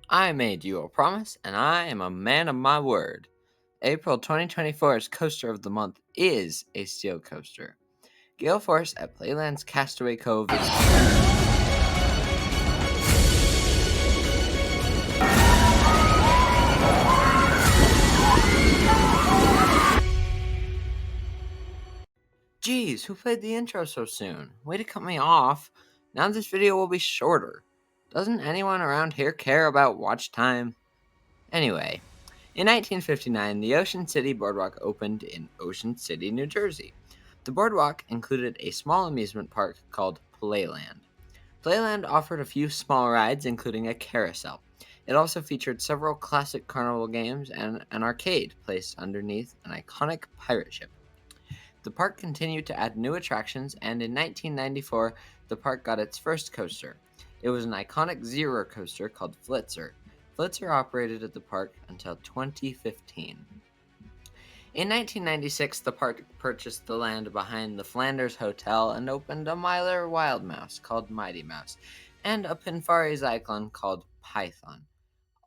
I made you a promise, and I am a man of my word. April 2024's Coaster of the Month is a steel coaster. GaleForce at Playland's Castaway Cove is... Geez, who played the intro so soon? Way to cut me off. Now this video will be shorter. Doesn't anyone around here care about watch time? Anyway, in 1959, the Ocean City Boardwalk opened in Ocean City, New Jersey. The boardwalk included a small amusement park called Playland. Playland offered a few small rides, including a carousel. It also featured several classic carnival games and an arcade placed underneath an iconic pirate ship. The park continued to add new attractions, and in 1994, the park got its first coaster. It was an iconic zero coaster called Flitzer. Flitzer operated at the park until 2015. In 1996, the park purchased the land behind the Flanders Hotel and opened a Mylar Wild Mouse called Mighty Mouse, and a Pinfari Zyklon called Python.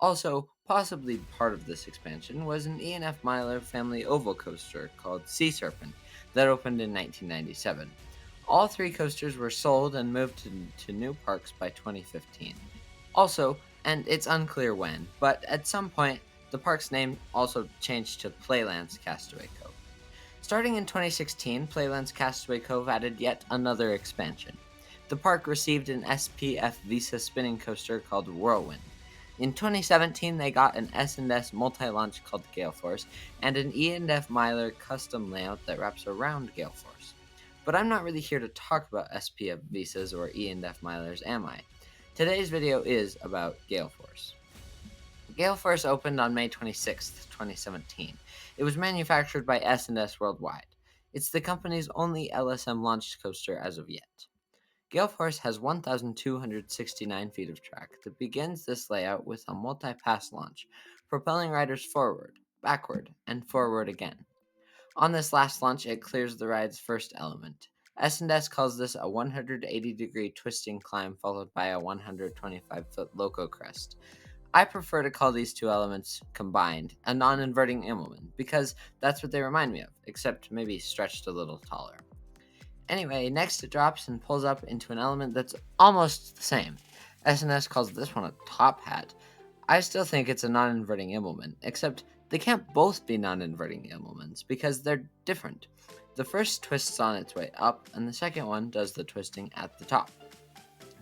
Also, possibly part of this expansion was an E&F Mylar family oval coaster called Sea Serpent that opened in 1997. All three coasters were sold and moved to new parks by 2015. Also, and it's unclear when, but at some point, the park's name also changed to Playland's Castaway Cove. Starting in 2016, Playland's Castaway Cove added yet another expansion. The park received an SPF Visa spinning coaster called Whirlwind. In 2017, they got an S&S multi-launch called GaleForce, and an E&F Mylar custom layout that wraps around GaleForce. But I'm not really here to talk about SPF Visas or E&F Mylars, am I? Today's video is about GaleForce. GaleForce opened on May 26, 2017. It was manufactured by S&S Worldwide. It's the company's only LSM-launched coaster as of yet. GaleForce has 1,269 feet of track that begins this layout with a multi-pass launch, propelling riders forward, backward, and forward again. On this last launch, it clears the ride's first element. S&S calls this a 180-degree twisting climb followed by a 125-foot loco crest. I prefer to call these two elements combined a non-inverting immelman, because that's what they remind me of, except maybe stretched a little taller. Anyway, next it drops and pulls up into an element that's almost the same. S&S calls this one a top hat. I still think it's a non-inverting immelman, except they can't both be non-inverting immelmans because they're different. The first twists on its way up, and the second one does the twisting at the top.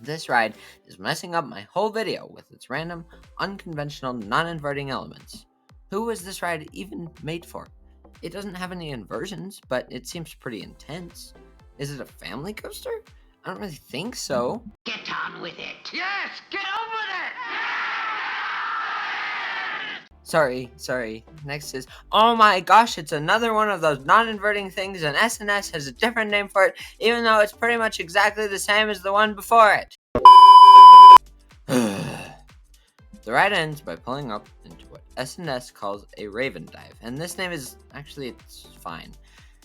This ride is messing up my whole video with its random, unconventional, non-inverting elements. Who was this ride even made for? It doesn't have any inversions, but it seems pretty intense. Is it a family coaster? I don't really think so. Get on with it. Yes, get on with it! Sorry. Next is, oh my gosh, it's another one of those non-inverting things, and S&S has a different name for it, even though it's pretty much exactly the same as the one before it. The ride ends by pulling up into what S&S calls a Raven Dive, and this name is it's fine.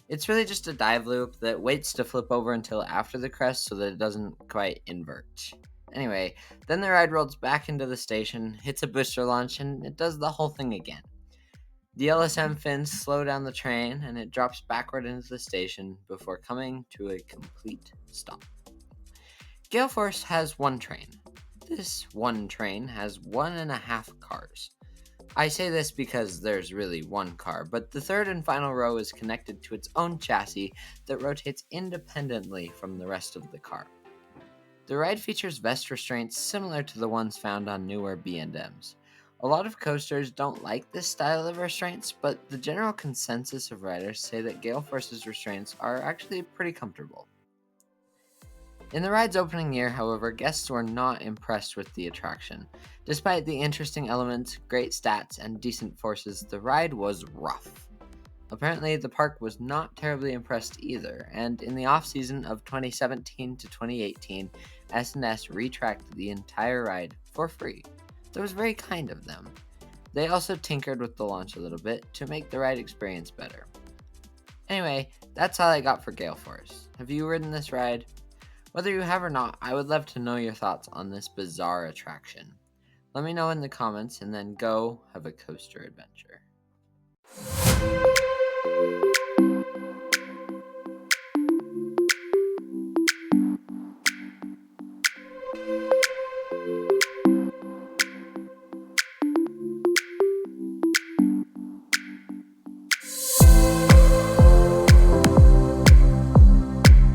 It's really just a dive loop that waits to flip over until after the crest so that it doesn't quite invert. Anyway, then the ride rolls back into the station, hits a booster launch, and it does the whole thing again. The LSM fins slow down the train, and it drops backward into the station before coming to a complete stop. GaleForce has one train. This one train has 1.5 cars. I say this because there's really one car, but the third and final row is connected to its own chassis that rotates independently from the rest of the car. The ride features vest restraints similar to the ones found on newer B&Ms. A lot of coasters don't like this style of restraints, but the general consensus of riders say that GaleForce's restraints are actually pretty comfortable. In the ride's opening year, however, guests were not impressed with the attraction. Despite the interesting elements, great stats, and decent forces, the ride was rough. Apparently, the park was not terribly impressed either, and in the off-season of 2017 to 2018, S&S retracked the entire ride for free. That was very kind of them. They also tinkered with the launch a little bit to make the ride experience better. Anyway, that's all I got for GaleForce. Have you ridden this ride? Whether you have or not, I would love to know your thoughts on this bizarre attraction. Let me know in the comments, and then go have a coaster adventure.